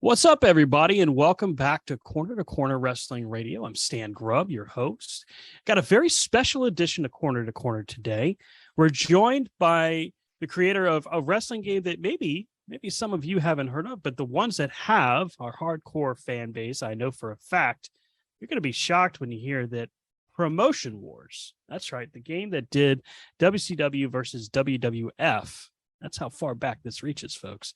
What's up, everybody, and welcome back to Corner Wrestling Radio. I'm Stan Grubb, your host. Got a very special edition of Corner to Corner today. We're joined by the creator of a wrestling game that maybe some of you haven't heard of, but the ones that have, our hardcore fan base, I know for a fact, you're going to be shocked when you hear that Promotion Wars. That's right, the game that did WCW versus WWF. That's how far back this reaches, folks.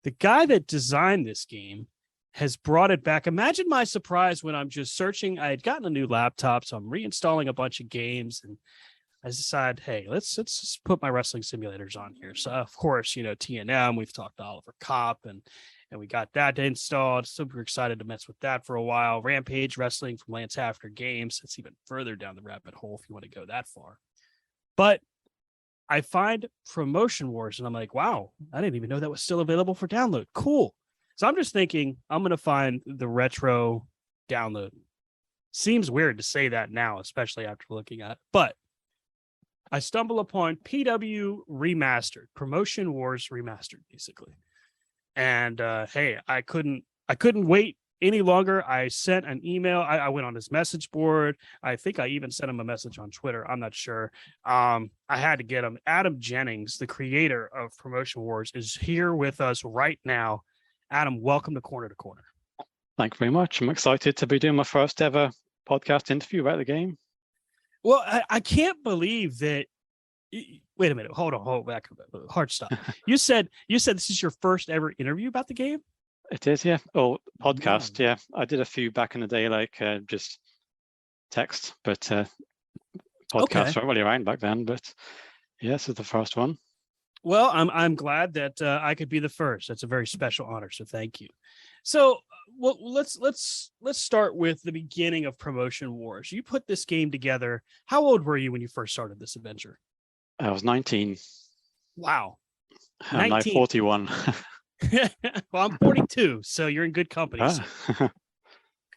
The guy that designed this game has brought it back. Imagine my surprise when I'm just searching. I had gotten a new laptop, so I'm reinstalling a bunch of games, and I decided, hey, let's just put my wrestling simulators on here. So, of course, TNM, we've talked to Oliver Kopp, and we got that installed. Super excited to mess with that for a while. Rampage Wrestling from Lance After Games. It's even further down the rabbit hole if you want to go that far. But I find Promotion Wars, and I'm like, wow, I didn't even know that was still available for download. Cool. So I'm just thinking I'm going to find the retro download. Seems weird to say that now, especially after looking at it. But I stumble upon PW Remastered, Promotion Wars Remastered, basically. And hey, I couldn't wait any longer. I sent an email. I went on his message board. I think I even sent him a message on Twitter. I'm not sure. I had to get him. Adam Jennings, the creator of Promotion Wars, is here with us right now. Adam, welcome to Corner to Corner. Thank you very much. I'm excited to be doing my first ever podcast interview about the game. Well, I can't believe that. Wait a minute. Hold back. Hard stop. You said this is your first ever interview about the game? It is, yeah. Oh, podcast, yeah. I did a few back in the day, like just text, but podcasts weren't really around back then. But yeah, this is the first one. Well, I'm glad that I could be the first. That's a very special honor. So thank you. So, well, let's start with the beginning of Promotion Wars. You put this game together. How old were you when you first started this adventure? I was 19. Wow. I'm now 41. Well, I'm 42, so you're in good company.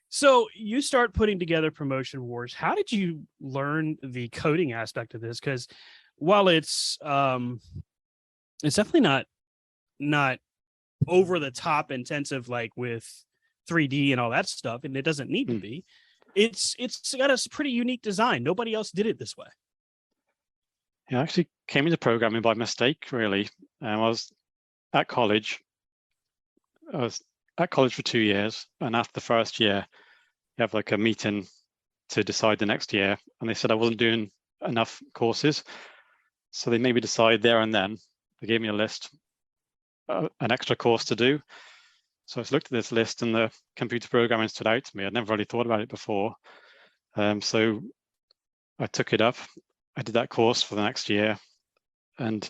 So you start putting together Promotion Wars. How did you learn the coding aspect of this? Because while it's definitely not over the top intensive like with 3D and all that stuff, and it doesn't need to be. It's got a pretty unique design. Nobody else did it this way. Yeah, I actually came into programming by mistake, really. I was at college. I was at college for 2 years, and after the first year, you have like a meeting to decide the next year. And they said I wasn't doing enough courses, so they made me decide there and then. They gave me a list, an extra course to do. So I just looked at this list, and the computer programming stood out to me. I'd never really thought about it before, so I took it up. I did that course for the next year, and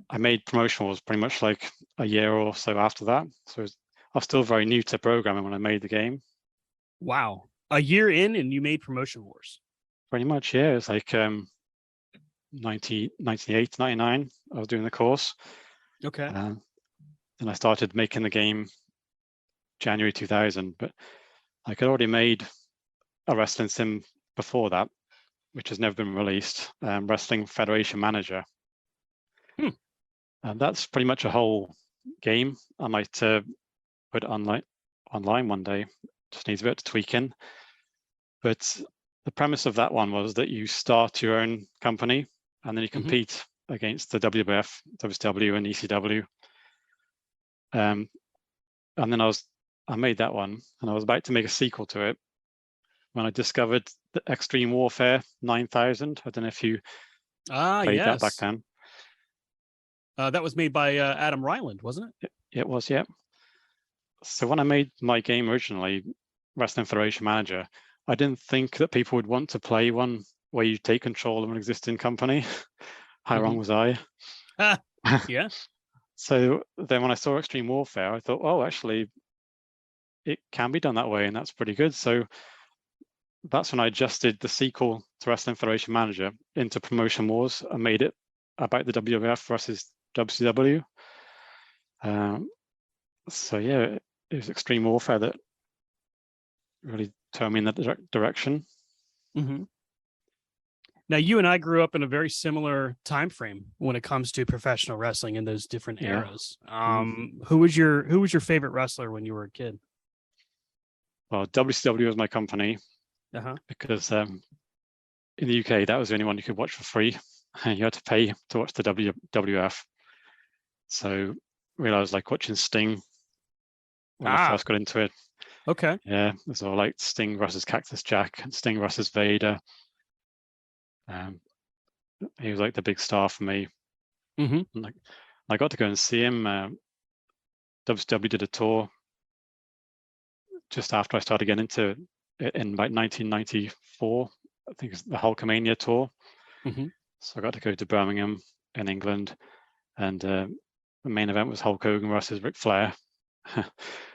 I made Promotion Wars pretty much like a year or so after that. So I was still very new to programming when I made the game. Wow. A year in and you made Promotion Wars? Pretty much, yeah. It was like 98, 99, I was doing the course. Okay. And I started making the game January 2000, but I had already made a wrestling sim before that, which has never been released, Wrestling Federation Manager. And that's pretty much a whole game. I might put it online one day. Just needs a bit of tweaking. But the premise of that one was that you start your own company, and then you compete against the WWF, WCW, and ECW. And then I made that one, and I was about to make a sequel to it when I discovered the Extreme Warfare 9000. I don't know if you played that back then. That was made by Adam Ryland, wasn't it? It was, yeah. So when I made my game originally, Wrestling Federation Manager, I didn't think that people would want to play one where you take control of an existing company. How wrong was I? Yeah. So then when I saw Extreme Warfare, I thought, oh, actually, it can be done that way, and that's pretty good. So that's when I adjusted the sequel to Wrestling Federation Manager into Promotion Wars and made it about the WWF versus WCW. So yeah, it was Extreme Warfare that really turned me in that direction. Now, you and I grew up in a very similar time frame when it comes to professional wrestling in those different Yeah. eras. Who was your favorite wrestler when you were a kid? Well, WCW was my company because in the UK, that was the only one you could watch for free. You had to pay to watch the WWF. So realized like watching Sting when I first got into it. Okay. Yeah, it was all like Sting versus Cactus Jack and Sting versus Vader. He was like the big star for me. Mm-hmm. And, like, I got to go and see him. WCW did a tour just after I started getting into it in like 1994. I think it's the Hulkamania tour. Mm-hmm. So I got to go to Birmingham in England, and the main event was Hulk Hogan versus Ric Flair.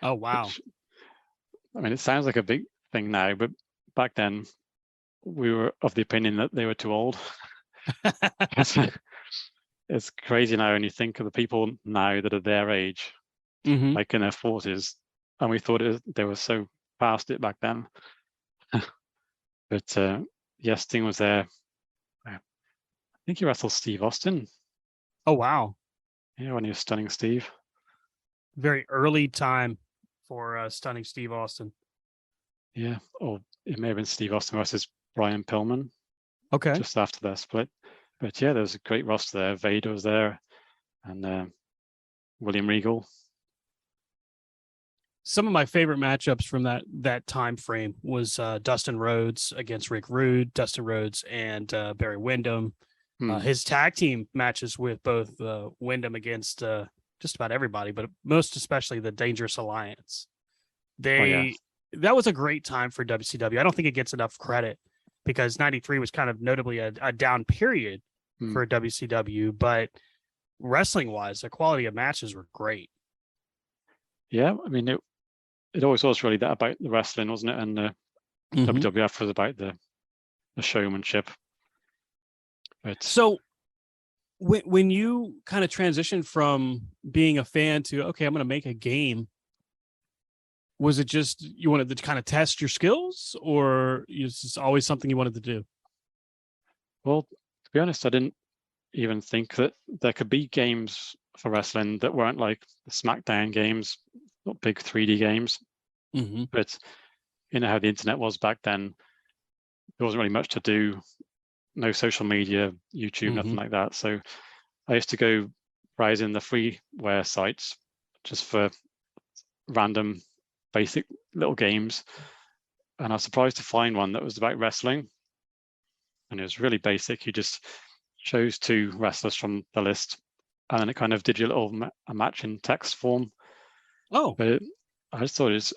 Oh, wow. Which, I mean, it sounds like a big thing now, but back then we were of the opinion that they were too old. It's crazy now when you think of the people now that are their age, like in their 40s, and we thought they were so past it back then. But yes, Sting was there. I think he wrestled Steve Austin. Oh, wow. Yeah, when he was Stunning Steve. Very early time for Stunning Steve Austin. Yeah, or it may have been Steve Austin versus Brian Pillman. Okay. Just after their split. But yeah, there was a great roster there. Vader was there, and William Regal. Some of my favorite matchups from that time frame was Dustin Rhodes against Rick Rude, Dustin Rhodes and Barry Windham. His tag team matches with both Windham against just about everybody, but most especially the Dangerous Alliance. That was a great time for WCW. I don't think it gets enough credit because 93 was kind of notably a down period for WCW, but wrestling wise, the quality of matches were great. Yeah, I mean, it always was really that about the wrestling, wasn't it? And the WWF was about the showmanship. But so when you kind of transitioned from being a fan to, okay, I'm going to make a game, was it just you wanted to kind of test your skills, or is this always something you wanted to do? Well, to be honest, I didn't even think that there could be games for wrestling that weren't like the SmackDown games, not big 3D games. But you know how the internet was back then. There wasn't really much to do. No social media, YouTube, nothing like that. So I used to go browsing the freeware sites just for random basic little games. And I was surprised to find one that was about wrestling. And it was really basic. You just chose 2 wrestlers from the list, and then it kind of did you a match in text form. Oh, but I just thought it was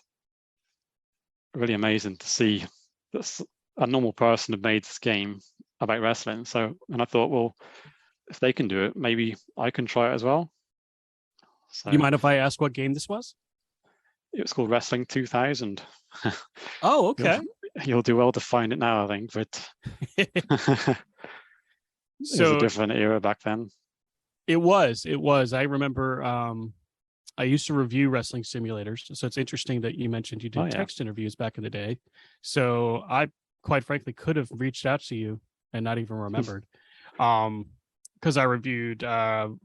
really amazing to see that a normal person had made this game about wrestling. And I thought, well, if they can do it, maybe I can try it as well. So, do you mind if I ask what game this was? It was called Wrestling 2000. Oh, okay. You'll do well to find it now, I think, but it was a different era back then. It was. I remember I used to review wrestling simulators. So it's interesting that you mentioned you did text interviews back in the day. So I quite frankly could have reached out to you and not even remembered. Because I reviewed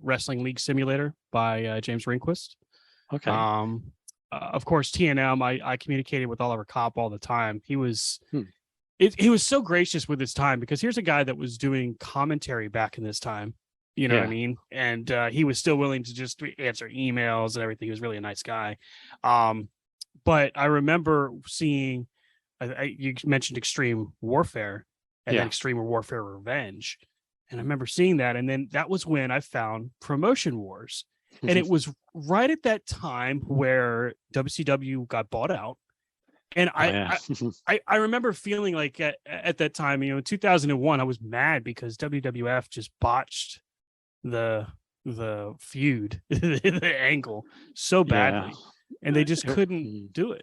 Wrestling League Simulator by James Rehnquist. Okay. Of course, TNM, I communicated with Oliver Kopp all the time. He was he was so gracious with his time, because here's a guy that was doing commentary back in this time. You know what I mean? And he was still willing to just answer emails and everything. He was really a nice guy. But I remember seeing, you mentioned Extreme Warfare and then Extreme Warfare Revenge. And I remember seeing that. And then that was when I found Promotion Wars. And it was right at that time where WCW got bought out. And I remember feeling like at that time, in 2001, I was mad because WWF just botched the feud, the angle so badly, and they just couldn't do it.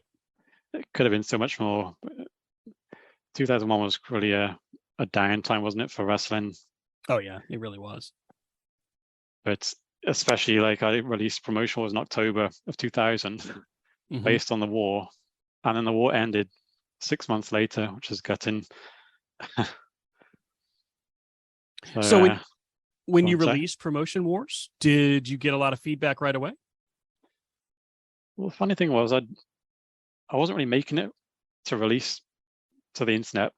It could have been so much more. 2001 was really a down time, wasn't it, for wrestling? Oh yeah, it really was. But especially like I released Promotion Wars in October of 2000 based on the war, and then the war ended 6 months later, which is gutting. So when go you on, sorry. released Promotion Wars, did you get a lot of feedback right away? Well, the funny thing was I wasn't really making it to release to the internet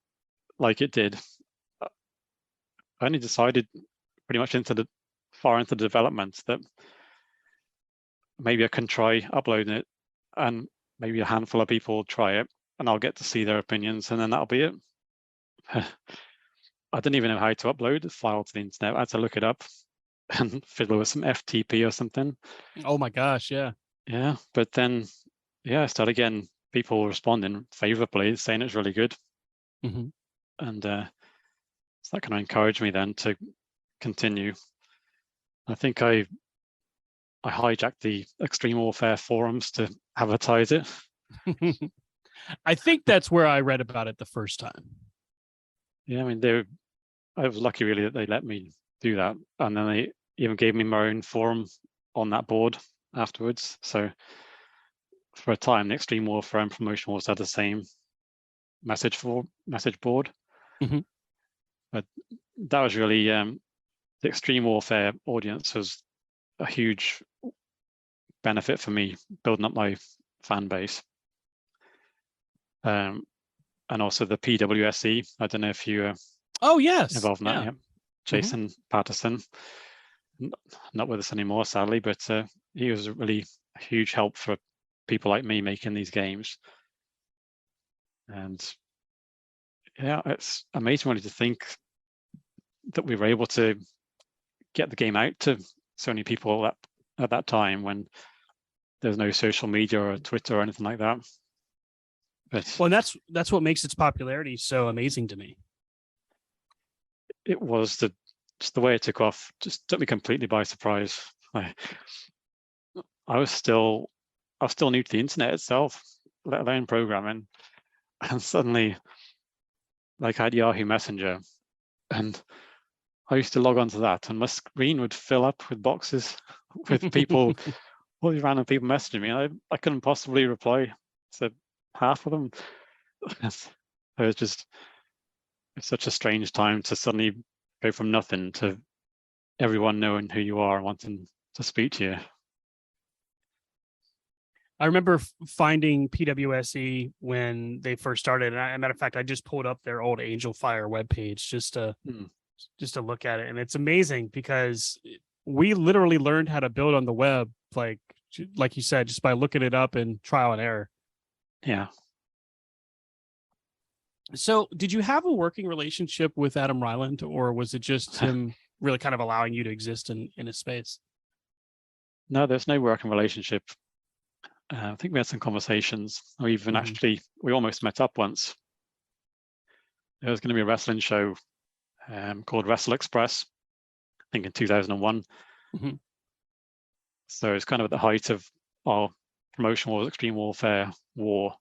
like it did. I only decided pretty much far into the development that maybe I can try uploading it, and maybe a handful of people will try it, and I'll get to see their opinions, and then that'll be it. I didn't even know how to upload a file to the internet. I had to look it up and fiddle with some FTP or something. Oh my gosh, yeah. Yeah, but then, yeah, I started getting people responding favorably, saying it's really good. Mm-hmm. And so that kind of encouraged me then to continue. I think I hijacked the Extreme Warfare forums to advertise it. I think that's where I read about it the first time. Yeah, I mean, I was lucky really that they let me do that. And then they even gave me my own forum on that board afterwards. So for a time, the Extreme Warfare and Promotion Wars had the same message board. Mm-hmm. But that was really, the Extreme Warfare audience was a huge benefit for me building up my fan base. And also the PWSE. I don't know if you involved in that. Yeah. Jason Patterson, not with us anymore, sadly, but he was really a huge help for people like me making these games. And yeah, it's amazing really to think that we were able to get the game out to so many people at that time when there's no social media or Twitter or anything like that. But well, and that's what makes its popularity so amazing to me. It was just the way it took off, just took me completely by surprise. I was still new to the internet itself, let alone programming, and suddenly, like, I had Yahoo Messenger, and I used to log onto that, and my screen would fill up with boxes with people, all these random people messaging me, and I couldn't possibly reply to half of them. It's such a strange time to suddenly go from nothing to everyone knowing who you are and wanting to speak to you. I remember finding PWSE when they first started. And as a matter of fact, I just pulled up their old Angel Fire webpage just to look at it. And it's amazing because we literally learned how to build on the web, like you said, just by looking it up and trial and error. Yeah. So did you have a working relationship with Adam Ryland, or was it just him really kind of allowing you to exist in a space? No, there's no working relationship. I think we had some conversations. We even we almost met up once. There was going to be a wrestling show called Wrestle Express, I think in 2001. Mm-hmm. So it's kind of at the height of our Promotion Wars, Extreme Warfare war.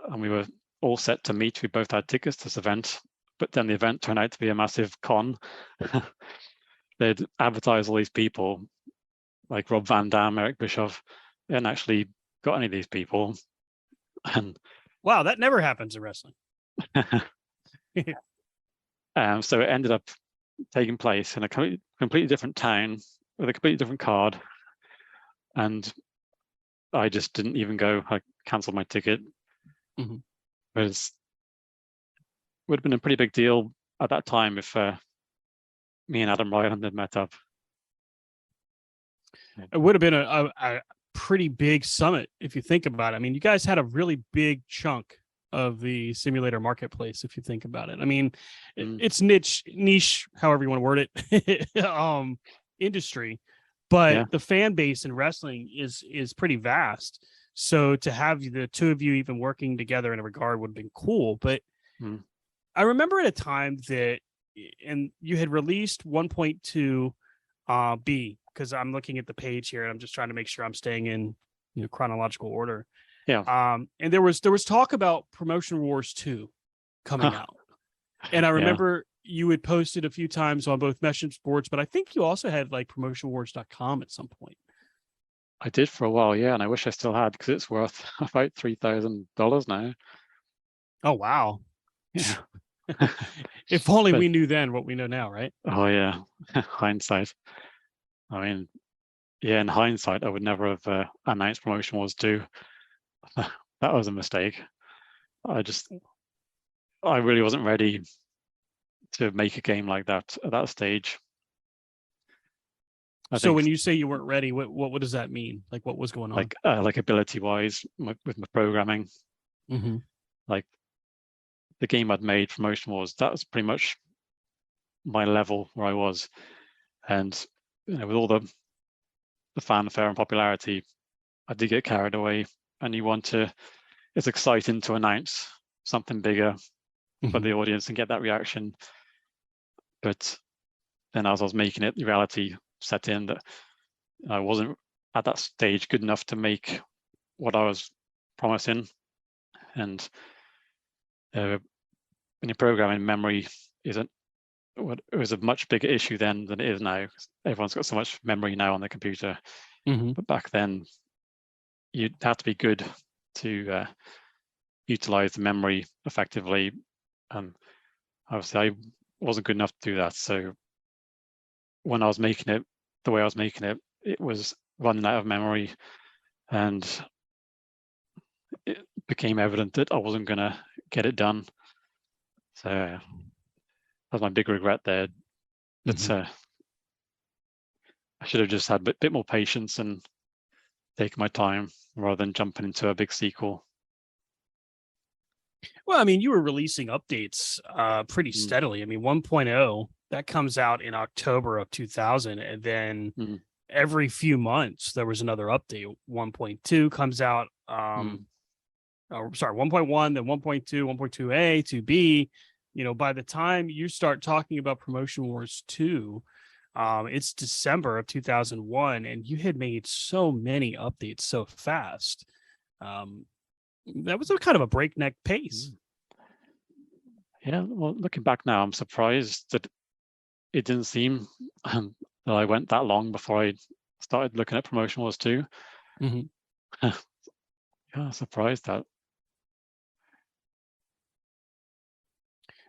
And we were all set to meet. We both had tickets to this event, but then the event turned out to be a massive con. They'd advertised all these people like Rob Van Dam, Eric Bischoff, and actually got any of these people. And wow, that never happens in wrestling. So it ended up taking place in a completely different town with a completely different card. And I just didn't even go. I canceled my ticket. Mm-hmm. It would have been a pretty big deal at that time if me and Adam Ryland had met up. It would have been a pretty big summit if you think about it. I mean, you guys had a really big chunk of the simulator marketplace if you think about it. I mean, it's niche, however you want to word it, industry, but the fan base in wrestling is pretty vast. So to have the two of you even working together in a regard would have been cool. But I remember at a time that, and you had released 1.2 B, because I'm looking at the page here and I'm just trying to make sure I'm staying in chronological order. Yeah. And there was talk about Promotion Wars 2 coming out. And I remember you had posted a few times on both message boards, but I think you also had like promotionwars.com at some point. I did for a while, yeah, and I wish I still had, because it's worth about $3,000 now. Oh wow. Yeah. If only But we knew then what we know now, right? oh yeah, hindsight. I mean, yeah, in hindsight, I would never have announced Promotion Wars 2. That was a mistake. I really wasn't ready to make a game like that at that stage. I So think when you say you weren't ready, what does that mean? Like what was going on? like ability wise with my programming, Mm-hmm. like the game I'd made, Promotion Wars, that was pretty much my level where I was. And with all the fanfare and popularity, I did get carried away. And it's exciting to announce something bigger for the audience and get that reaction. But then as I was making it, the reality set in that I wasn't at that stage good enough to make what I was promising. And when you're programming, memory it was a much bigger issue then than it is now. Everyone's got so much memory now on their computer. But back then, you'd have to be good to utilize the memory effectively. And obviously, I wasn't good enough to do that. So when I was making it, the way I was making it, it was running out of memory, and it became evident that I wasn't going to get it done. So that's my big regret there. But I should have just had a bit more patience and taken my time rather than jumping into a big sequel. Well, I mean, you were releasing updates pretty steadily. I mean, 1.0 that comes out in October of 2000, and then every few months there was another update. 1.2 comes out. Sorry, 1.1, then 1.2, 1.2a, 2b. By the time you start talking about Promotion Wars 2, it's December of 2001, and you had made so many updates so fast. That was a kind of a breakneck pace. Yeah, well, looking back now, I'm surprised that it didn't seem that I went that long before I started looking at Promotion Wars 2. Yeah, surprised that.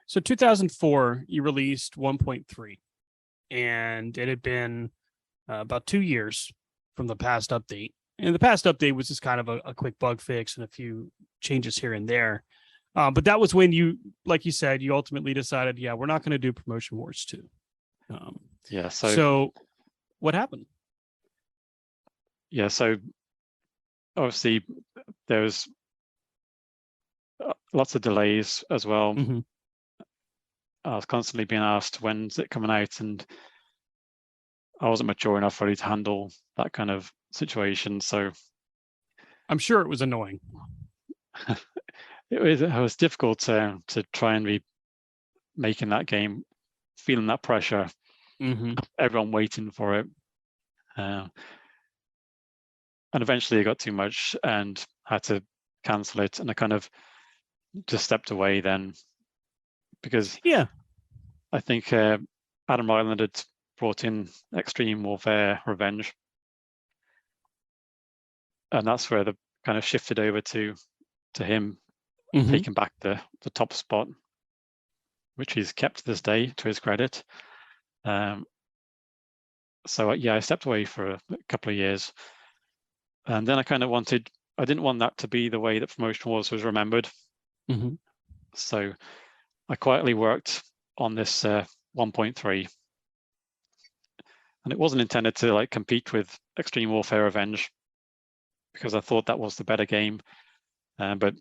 So 2004, you released 1.3, and it had been about 2 years from the past update. And the past update was just kind of a quick bug fix and a few changes here and there. But that was when you, like you said, you ultimately decided, yeah, we're not going to do Promotion Wars 2. Yeah. So what happened? Yeah. So obviously there was lots of delays as well. I was constantly being asked, when's it coming out? And I wasn't mature enough really to handle that kind of situation. So I'm sure it was annoying. it was difficult to try and be making that game, feeling that pressure, everyone waiting for it. And eventually it got too much and had to cancel it. And I kind of just stepped away then, because I think Adam Ryland had brought in Extreme Warfare Revenge. And that's where the kind of shifted over to him taking back the top spot, which he's kept to this day, to his credit. So yeah, I stepped away for a couple of years. And then I didn't want that to be the way that Promotion Wars was remembered. So I quietly worked on this 1.3. And it wasn't intended to compete with Extreme Warfare Revenge, because I thought that was the better game. But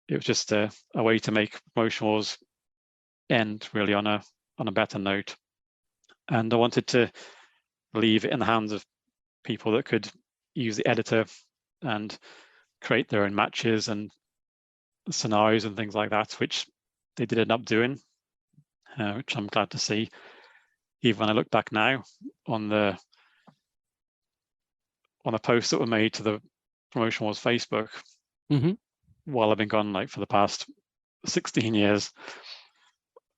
it was just a way to make Promotion Wars end really on a better note. And I wanted to leave it in the hands of people that could use the editor and create their own matches and scenarios and things like that, which they did end up doing, which I'm glad to see. Even when I look back now on the posts that were made to the Promotion Wars Facebook, while I've been gone for the past 16 years,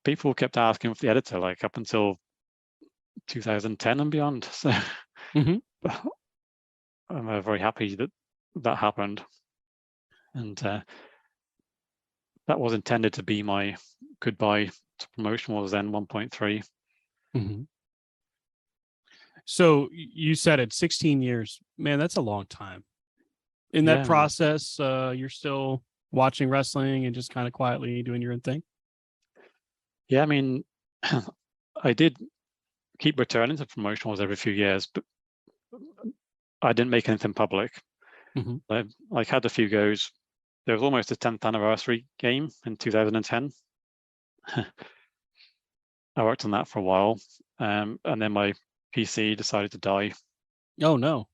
people kept asking for the editor up until 2010 and beyond. So I'm very happy that happened. And that was intended to be my goodbye to Promotion Wars then 1.3. Mm-hmm. So you said it 16 years, man, that's a long time. In that process, you're still watching wrestling and just kind of quietly doing your own thing? Yeah, I mean, I did keep returning to Promotion Wars every few years, but I didn't make anything public. Mm-hmm. I had a few goes. There was almost a 10th anniversary game in 2010. I worked on that for a while, and then my PC decided to die. Oh, no.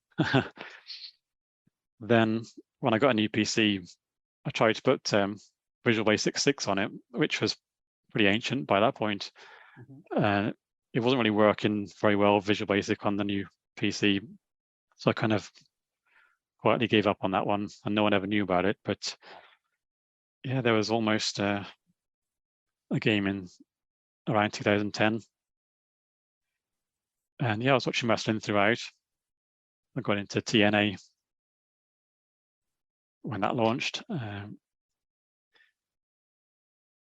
Then when I got a new PC, I tried to put Visual Basic 6 on it, which was pretty ancient by that point. Mm-hmm. It wasn't really working very well, Visual Basic on the new PC. So I kind of quietly gave up on that one, and no one ever knew about it. But yeah, there was almost a game in around 2010. And yeah, I was watching wrestling throughout. I got into TNA when that launched. And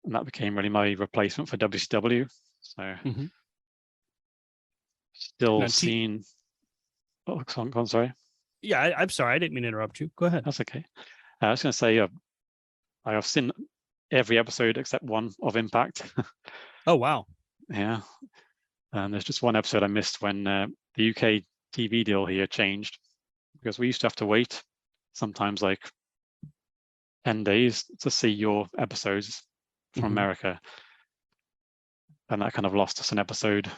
that became really my replacement for WCW. So Mm-hmm. still Now, seeing. Oh, go on, sorry. Yeah, I'm sorry. I didn't mean to interrupt you. Go ahead. That's okay. I was going to say, I have seen every episode except one of Impact. Oh, wow. Yeah. And there's just one episode I missed when the UK TV deal here changed, because we used to have to wait sometimes like 10 days to see your episodes from Mm-hmm. America. And that kind of lost us an episode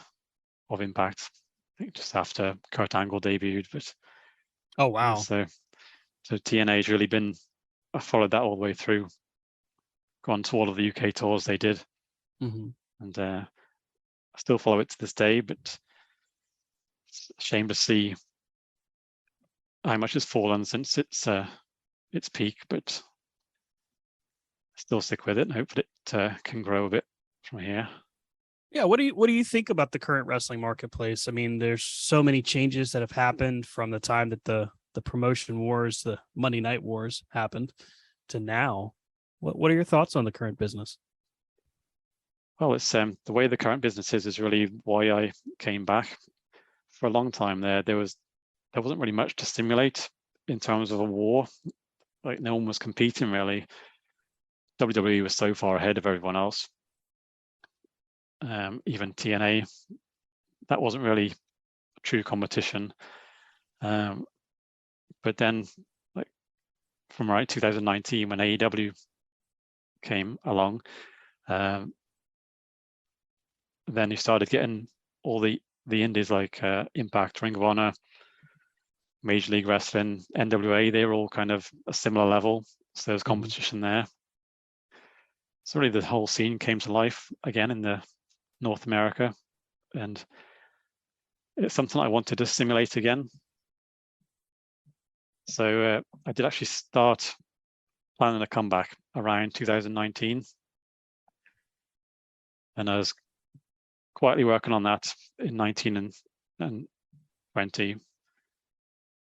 of Impact, I think just after Kurt Angle debuted. But Oh, wow. yeah, so TNA has really been, I followed that all the way through, gone to all of the UK tours they did. Mm-hmm. And I still follow it to this day, but it's a shame to see how much has fallen since its peak, but still stick with it and hope that it can grow a bit from here. Yeah, what do you think about the current wrestling marketplace? I mean, there's so many changes that have happened from the time that the promotion wars, the Monday Night Wars happened to now. What are your thoughts on the current business? Well, it's the way the current business is really why I came back. For a long time there wasn't really much to stimulate in terms of a war. Like no one was competing really. WWE was so far ahead of everyone else. Even TNA, that wasn't really true competition. But then, like from around 2019, when AEW came along, then you started getting all the indies like Impact, Ring of Honor, Major League Wrestling, NWA. They were all kind of a similar level, so there's competition there. So really, the whole scene came to life again in the North America, and it's something I wanted to simulate again. So I did actually start planning a comeback around 2019, and I was quietly working on that in 19 and 20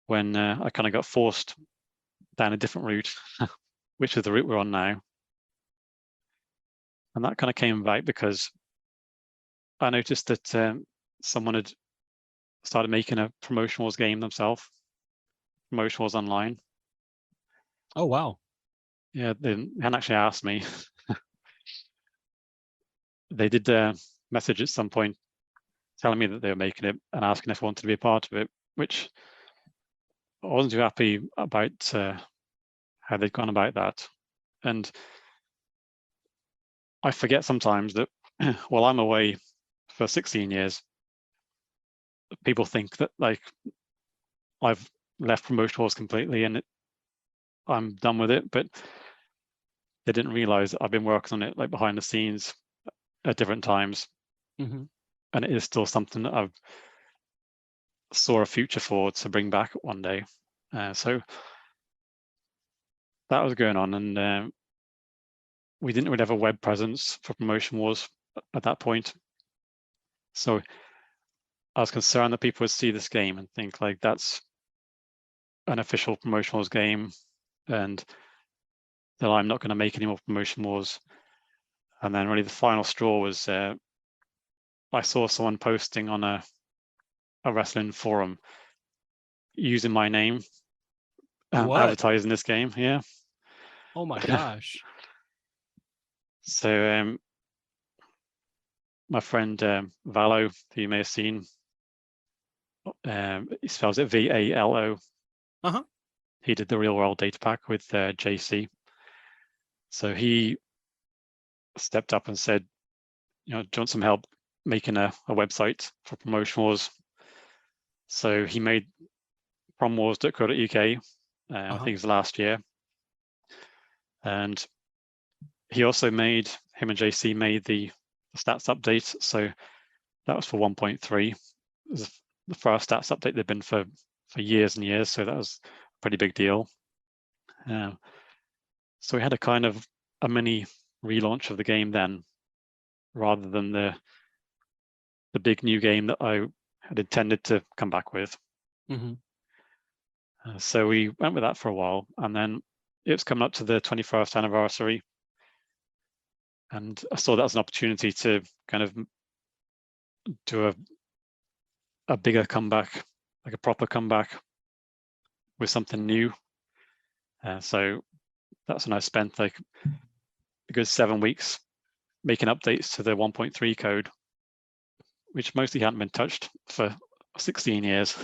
when I kind of got forced down a different route, which is the route we're on now. And that kind of came about because I noticed that someone had started making a Promotion Wars game themselves, Promotion Wars Online. Oh, wow. Yeah, they hadn't actually asked me. They did message at some point telling me that they were making it and asking if I wanted to be a part of it, which I wasn't too happy about how they'd gone about that. And I forget sometimes that while I'm away for 16 years, people think that like I've left Promotion Wars completely and I'm done with it, but they didn't realize that I've been working on it like behind the scenes at different times. Mm-hmm. And it is still something that I've saw a future for to bring back one day. So that was going on, and we didn't really have a web presence for Promotion Wars at that point. So I was concerned that people would see this game and think like that's an official Promotion Wars game, and that I'm not going to make any more promotion wars. And then really the final straw was I saw someone posting on a wrestling forum using my name, What? advertising this game. Yeah. Oh my gosh. So my friend Valo, who you may have seen, he spells it Valo. Uh-huh. He did the real world data pack with JC. So he stepped up and said, do you want some help making a website for promotion wars? So he made promwars.co.uk, I think it was last year. And he also him and JC made the stats update. So that was for 1.3. It was the first stats update they've been for years and years. So that was a pretty big deal. So we had a kind of a mini relaunch of the game then, rather than the big new game that I had intended to come back with. So we went with that for a while, and then it was coming up to the 21st anniversary, and I saw that as an opportunity to kind of do a bigger comeback, like a proper comeback with something new. So that's when I spent like a good 7 weeks making updates to the 1.3 code, which mostly hadn't been touched for 16 years,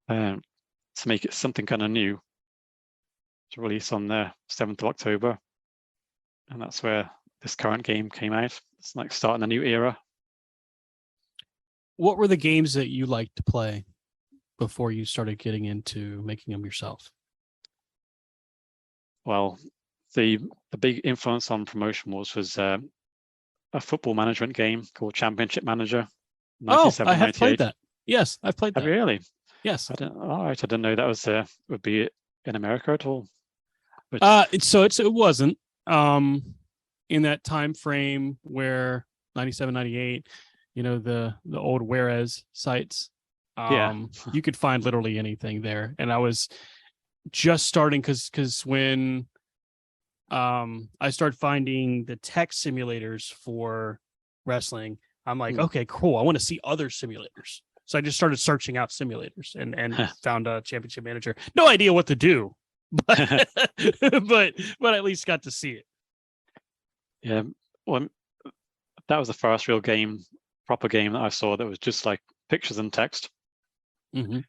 to make it something kind of new to release on the 7th of October. And that's where this current game came out. It's like starting a new era. What were the games that you liked to play before you started getting into making them yourself? Well, the big influence on promotion wars was a football management game called Championship Manager. Oh, I have played that. Yes, I've played that. Have you really? Yes. All right, I didn't know that was would be in America at all. But it wasn't in that time frame where 97, 98, the old whereas sites. You could find literally anything there. And I was just starting because when I started finding the tech simulators for wrestling, I'm like, okay, cool. I want to see other simulators. So I just started searching out simulators and found a Championship Manager. No idea what to do, but but at least got to see it. Yeah, well, that was the first real proper game that I saw that was just like pictures and text. And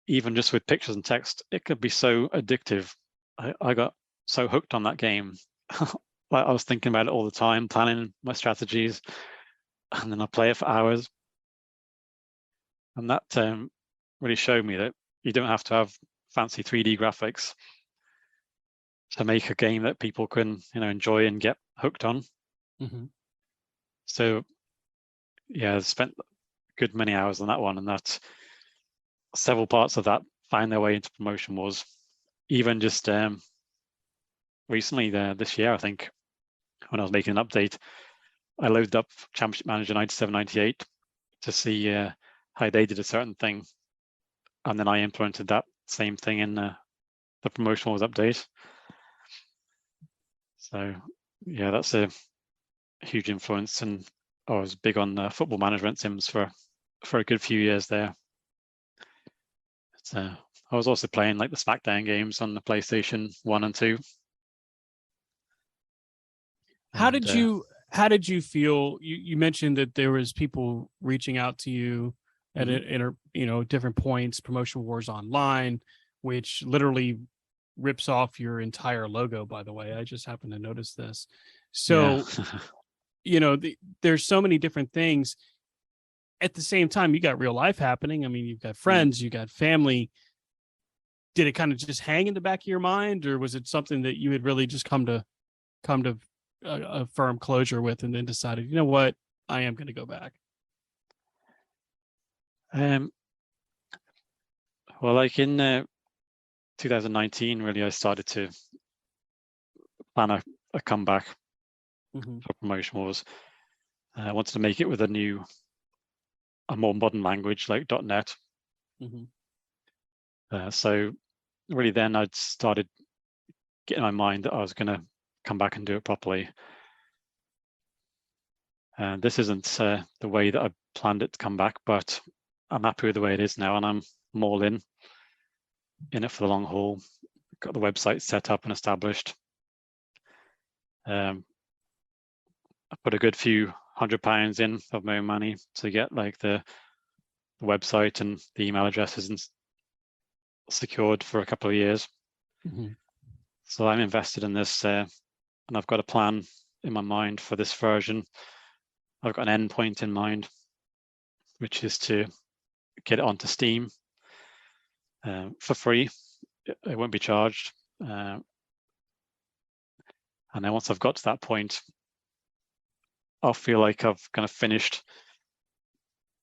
even just with pictures and text, it could be so addictive. I got so hooked on that game. Like I was thinking about it all the time, planning my strategies, and then I play it for hours. And that really showed me that you don't have to have fancy 3D graphics to make a game that people can, enjoy and get hooked on. So, yeah, I spent a good many hours on that one, and that several parts of that find their way into promotion wars. Even just recently, this year, I think, when I was making an update, I loaded up Championship Manager 97, 98 to see how they did a certain thing, and then I implemented that same thing in the promotion wars update. So, yeah, that's a huge influence, and I was big on football management sims for a good few years there. So I was also playing like the SmackDown games on the PlayStation 1 and 2. How did you feel? You mentioned that there was people reaching out to you at different points, Promotion Wars Online, which literally rips off your entire logo, by the way. I just happened to notice this. So, there's so many different things. At the same time, you got real life happening. I mean, you've got friends, you got family. Did it kind of just hang in the back of your mind, or was it something that you had really just come to a firm closure with, and then decided, you know what, I am going to go back? Well, like in 2019, really, I started to plan a comeback for promotion wars. I wanted to make it with a more modern language like .NET. So really then I'd started getting my mind that I was going to come back and do it properly. And this isn't the way that I planned it to come back, but I'm happy with the way it is now, and I'm all in it for the long haul. Got the website set up and established. I put a good few £100 in of my own money to get like the website and the email addresses and secured for a couple of years. Mm-hmm. So I'm invested in this, and I've got a plan in my mind for this version. I've got an endpoint in mind, which is to get it onto Steam for free. It won't be charged. And then once I've got to that point, I'll feel like I've kind of finished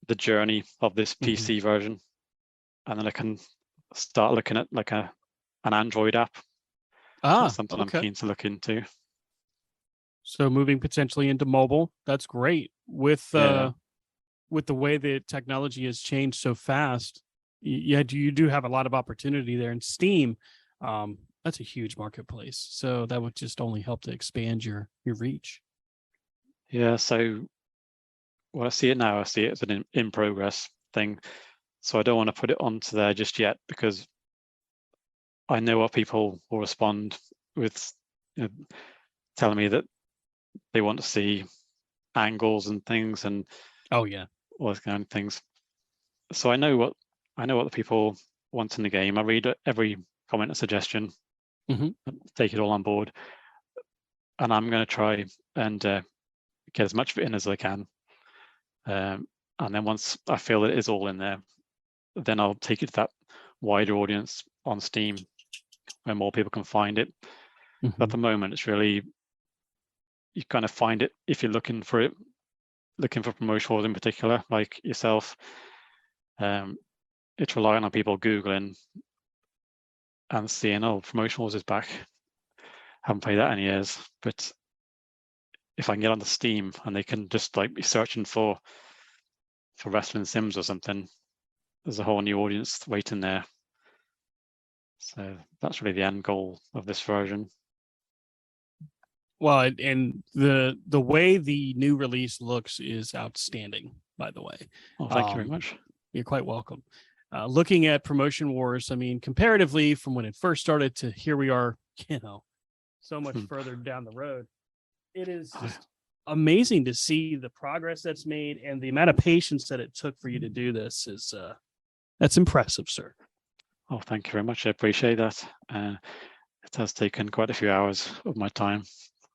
the journey of this PC version, and then I can start looking at like an Android app. That's something I'm keen to look into. So moving potentially into mobile, that's great. With the way the technology has changed so fast, you do have a lot of opportunity there. And Steam, that's a huge marketplace. So that would just only help to expand your reach. Yeah, so when I see it now, I see it as an in progress thing. So I don't want to put it onto there just yet, because I know what people will respond with, telling me that they want to see angles and things, and all those kind of things. So I know what the people want in the game. I read every comment and suggestion, take it all on board, and I'm going to try and get as much of it in as I can. And then once I feel that it is all in there, then I'll take it to that wider audience on Steam where more people can find it. At the moment, it's really, you kind of find it if you're looking for it, looking for promotionals in particular, like yourself. It's relying on people Googling and seeing, oh, promotionals is back. Haven't played that in years. But if I can get onto Steam and they can just like be searching for wrestling sims or something, there's a whole new audience waiting there. So that's really the end goal of this version. Well, and the way the new release looks is outstanding, by the way. Oh, thank you very much. You're quite welcome. Looking at Promotion Wars, I mean, comparatively from when it first started to here we are, so much further down the road, it is just amazing to see the progress that's made, and the amount of patience that it took for you to do this is that's impressive, sir. Oh, thank you very much. I appreciate that. It has taken quite a few hours of my time.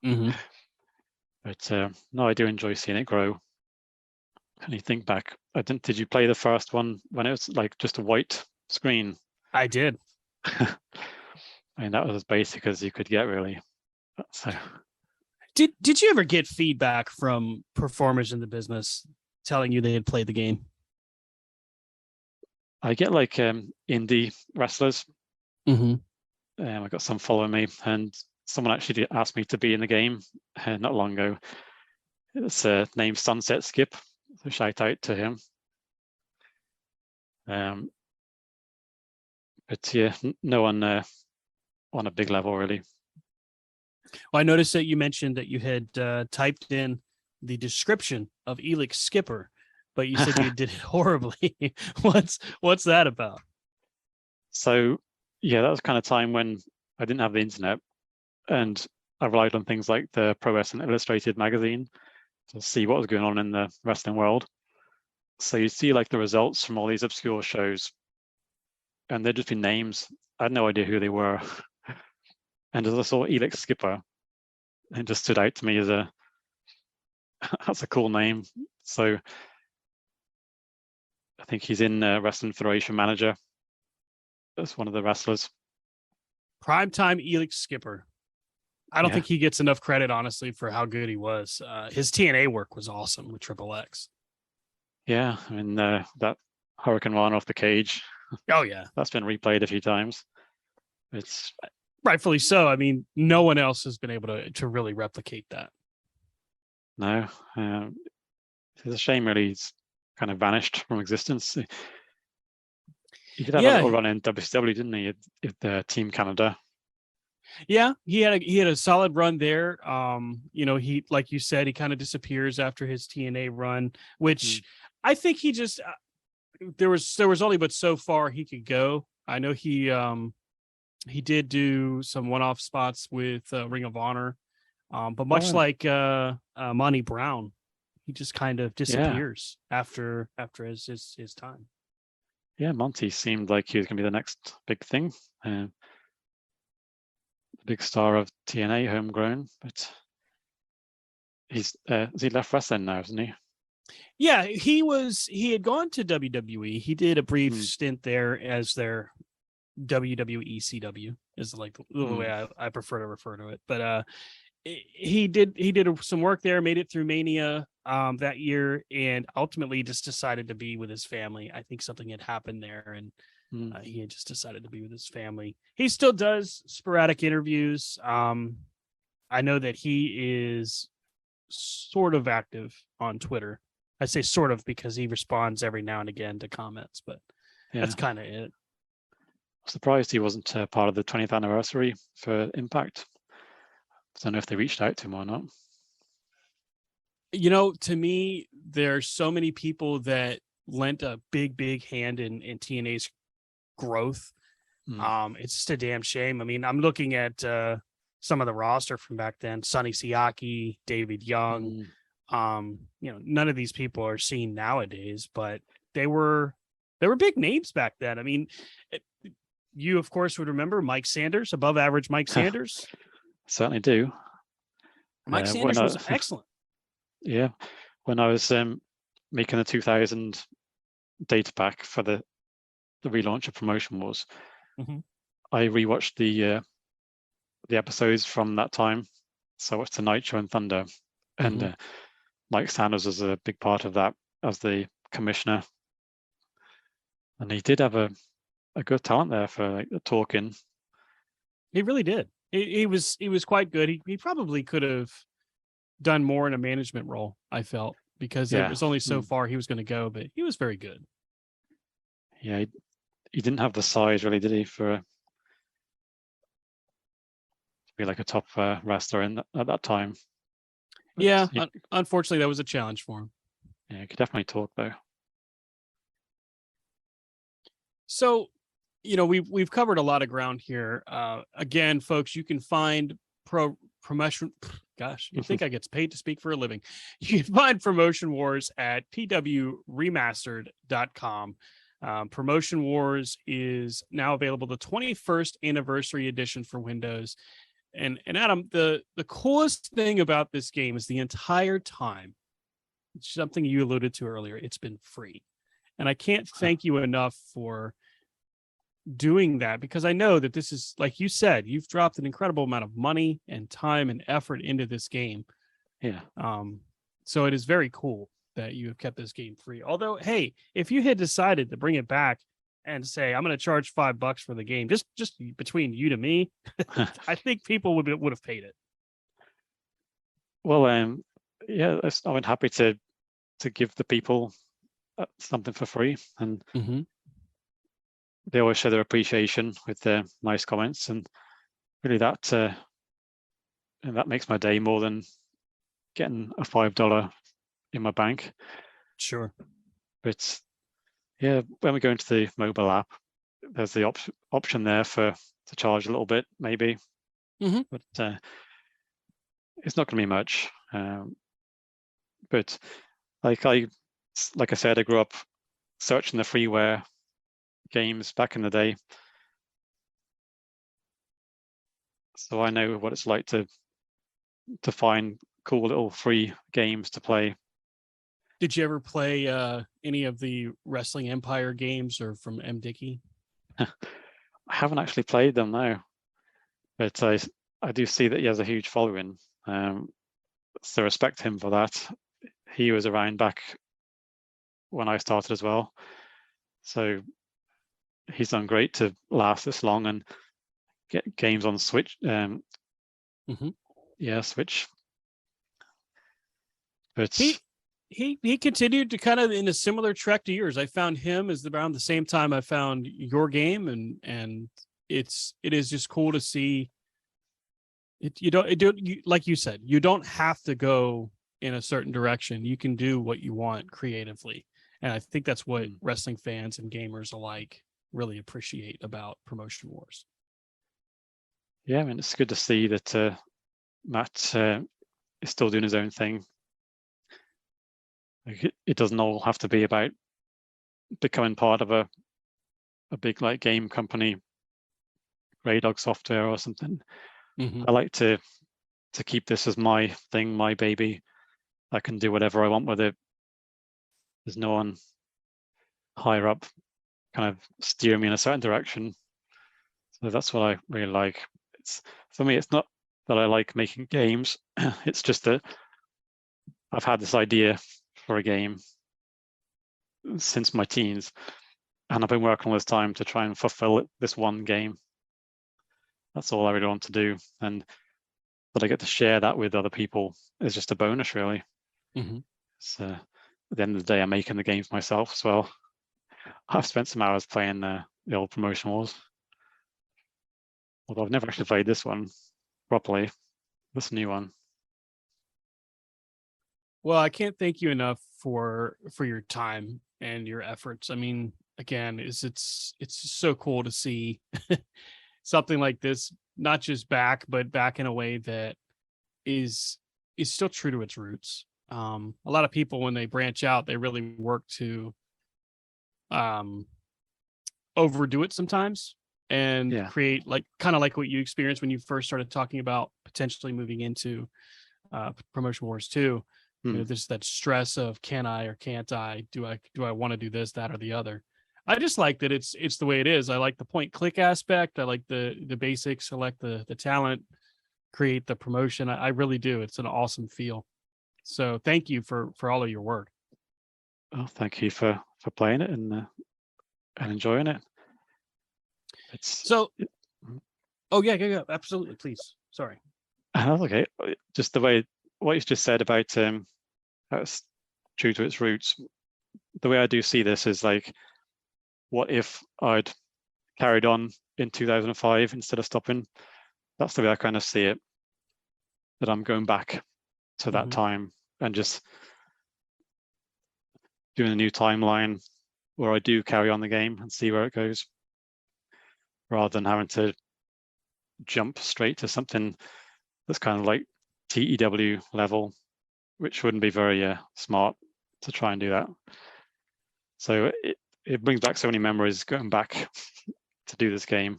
But no, I do enjoy seeing it grow. And you think back, did you play the first one when it was like just a white screen? I did. I mean, that was as basic as you could get, really. So did you ever get feedback from performers in the business telling you they had played the game? I get like indie wrestlers. I got some following me, and someone actually asked me to be in the game not long ago. It's named Sunset Skip, so shout out to him. But yeah, no one on a big level, really. Well, I noticed that you mentioned that you had typed in the description of Elix Skipper, but you said you did it horribly. What's that about? So yeah, that was kind of time when I didn't have the internet, and I relied on things like the Pro Wrestling Illustrated magazine to see what was going on in the wrestling world. So you see like the results from all these obscure shows, and they'd just be names. I had no idea who they were. And as I saw Elix Skipper, it just stood out to me as that's a cool name. So I think he's in Wrestling Federation Manager. That's one of the wrestlers. Primetime Elix Skipper. I don't think he gets enough credit, honestly, for how good he was. His TNA work was awesome with Triple X. Yeah, I mean, that Hurricane Rana off the cage. Oh, yeah. That's been replayed a few times. It's rightfully so. I mean, no one else has been able to really replicate that. No. It's a shame, really. He's kind of vanished from existence. He did have a little run in WCW, didn't he? At Team Canada. Yeah, he had a solid run there. He, like you said, he kind of disappears after his TNA run, which I think he just there was only but so far he could go. I know he did do some one-off spots with Ring of Honor, but much like Monty Brown, he just kind of disappears after his time. Yeah, Monty seemed like he was going to be the next big thing, the big star of TNA, homegrown. But he's he left wrestling now, isn't he? Yeah, he had gone to WWE. He did a brief stint there as their WWE CW is like the way I prefer to refer to it. But he did some work there, made it through Mania that year, and ultimately just decided to be with his family. I think something had happened there, and he had just decided to be with his family. He still does sporadic interviews. I know that he is sort of active on Twitter. I say sort of because he responds every now and again to comments, but that's kind of it. Surprised he wasn't part of the 20th anniversary for Impact. I don't know if they reached out to him or not. To me, there's so many people that lent a big hand in TNA's growth. It's just a damn shame. I mean, I'm looking at some of the roster from back then: Sonny Siaki, David Young. None of these people are seen nowadays, but they were big names back then. I mean, you of course would remember Mike Sanders, above average Mike Sanders. Certainly do. Mike Sanders was excellent. Yeah, when I was making the 2000 data pack for the relaunch of Promotion Wars, I rewatched the episodes from that time. So I watched the Nitro and Thunder, and Mike Sanders was a big part of that as the commissioner, and he did have a good talent there for like the talking. He really did. He was quite good. He probably could have done more in a management role, I felt, because it was only so far he was going to go, but he was very good. Yeah, he didn't have the size, really, did he, to be like a top wrestler at that time. But unfortunately, that was a challenge for him. Yeah, he could definitely talk, though. So, we've covered a lot of ground here. Again, folks, you can find promotion. Gosh, you think I get paid to speak for a living? You can find Promotion Wars at pwremastered.com. Promotion Wars is now available, the 21st anniversary edition for Windows. And Adam, the coolest thing about this game is the entire time, it's something you alluded to earlier, it's been free. And I can't thank you enough for doing that, because I know that this is, like you said, you've dropped an incredible amount of money and time and effort into this game. Yeah. So it is very cool that you have kept this game free. Although, hey, if you had decided to bring it back and say, I'm going to charge $5 for the game, just between you to me, I think people would have paid it. Well, I'm happy to give the people something for free, and they always show their appreciation with their nice comments, and really that makes my day more than getting a $5 in my bank. Sure. But yeah, when we go into the mobile app, there's the option there to charge a little bit, maybe, but it's not going to be much. But like I said, I grew up searching the freeware games back in the day, so I know what it's like to find cool little free games to play. Did you ever play any of the Wrestling Empire games or from M. Dickey? I haven't actually played them now, but I do see that he has a huge following. So respect him for that. He was around back when I started as well, so he's done great to last this long and get games on Switch. Switch. But he continued to kind of in a similar trek to yours. I found him as around the same time I found your game, and it is just cool to see it. Like you said, you don't have to go in a certain direction. You can do what you want creatively, and I think that's what wrestling fans and gamers alike really appreciate about Promotion Wars. Yeah, I mean, it's good to see that Matt is still doing his own thing. Like, it doesn't all have to be about becoming part of a big like game company, Raydog Software or something. Mm-hmm. I like to keep this as my thing, my baby. I can do whatever I want with it. There's no one higher up kind of steering me in a certain direction. So that's what I really like. It's, for me, it's not that I like making games. It's just that I've had this idea for a game since my teens, and I've been working all this time to try and fulfill this one game. That's all I really want to do, and that I get to share that with other people is just a bonus, really. Mm-hmm. So at the end of the day, I'm making the games myself as well. I've spent some hours playing the old Promotion Wars, although I've never actually played this one properly, this new one. Well, I can't thank you enough for your time and your efforts. I mean, again, it's so cool to see something like this, not just back, but back in a way that is still true to its roots. A lot of people, when they branch out, they really work to overdo it sometimes and create like kind of like what you experienced when you first started talking about potentially moving into Promotion Wars 2. You know, there's that stress of can I or can't I? Do I want to do this, that, or the other? I just like that it's the way it is. I like the point click aspect. I like the basics. Select the talent, create the promotion. I really do. It's an awesome feel. So thank you for all of your work. Well, thank you for playing it and enjoying it. Oh yeah, absolutely. Please, sorry. That's okay. Just the way what you just said about how it's true to its roots. The way I do see this is like, what if I'd carried on in 2005 instead of stopping? That's the way I kind of see it. That I'm going back to that time and just doing a new timeline where I do carry on the game and see where it goes, rather than having to jump straight to something that's kind of like TEW level, which wouldn't be very smart to try and do that. So it brings back so many memories going back to do this game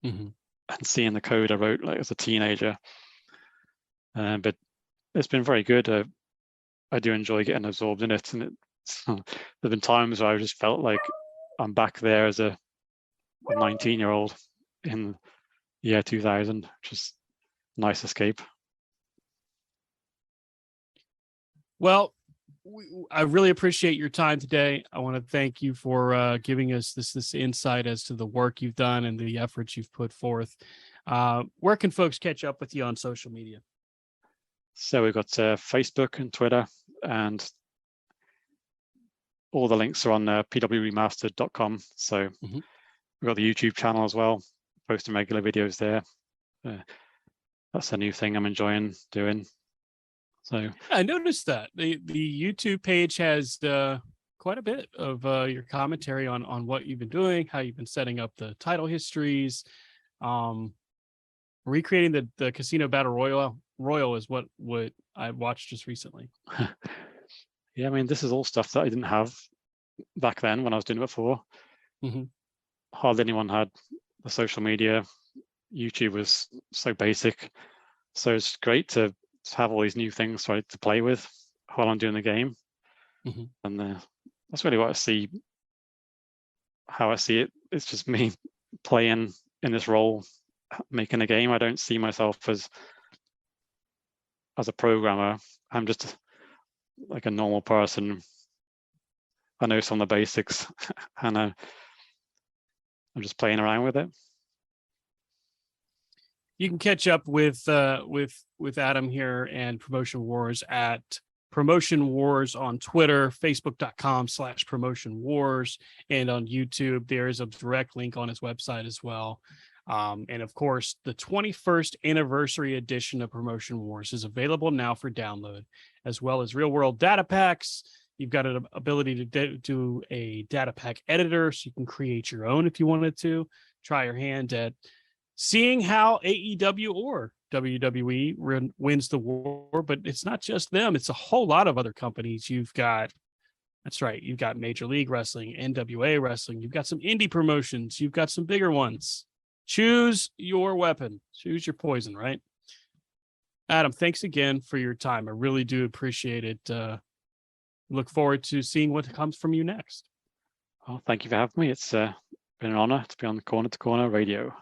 and seeing the code I wrote like as a teenager. But it's been very good. I do enjoy getting absorbed in it, and there've been times where I just felt like I'm back there as a 19-year-old in the year 2000, which is a nice escape. Well, I really appreciate your time today. I want to thank you for giving us this insight as to the work you've done and the efforts you've put forth. Where can folks catch up with you on social media? So we've got Facebook and Twitter, and all the links are on pwremastered.com. So we've got the YouTube channel as well, posting regular videos there. That's a new thing I'm enjoying doing. So I noticed that the YouTube page has quite a bit of your commentary on what you've been doing, how you've been setting up the title histories, recreating the casino battle royal is what I watched just recently. Yeah, I mean, this is all stuff that I didn't have back then when I was doing it before. Hardly anyone had the social media. YouTube was so basic, so it's great to have all these new things to play with while I'm doing the game. And that's really what I see, how I see it. It's just me playing in this role, making a game. I don't see myself as a programmer. I'm just like a normal person. I know some of the basics and I'm just playing around with it. You can catch up with Adam here and Promotion Wars at Promotion Wars on Twitter, facebook.com/promotion wars, and on YouTube. There is a direct link on his website as well. And of course, the 21st anniversary edition of Promotion Wars is available now for download, as well as real world data packs. You've got an ability to do a data pack editor, so you can create your own if you wanted to. Try your hand at seeing how AEW or WWE wins the war, but it's not just them. It's a whole lot of other companies. That's right. You've got Major League Wrestling, NWA Wrestling. You've got some indie promotions. You've got some bigger ones. Choose your weapon. Choose your poison, right? Adam, thanks again for your time. I really do appreciate it. Look forward to seeing what comes from you next. Well, thank you for having me. It's been an honor to be on the Corner to Corner Radio.